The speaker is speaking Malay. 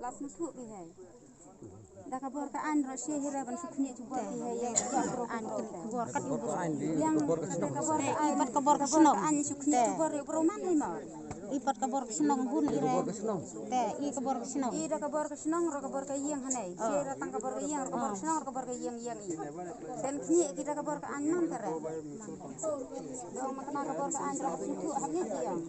Langsung tuh bihai. Dah kabar ke an Rusia hiraban suknya coba bihai yang an kabar kat yang kabar ipat kabar ke senong an suknya kabar perumahan ni mau. Ipat kabar ke senong bun ire. Teh I kabar ke senong. I dah kabar ke senong ro kabar ke yang hanai. Si datang kabar ke yang kabar senong kabar ke yang I. Dan kini kita kabar ke an man kare. Dong makna kabar ke an ro suku hanya yang.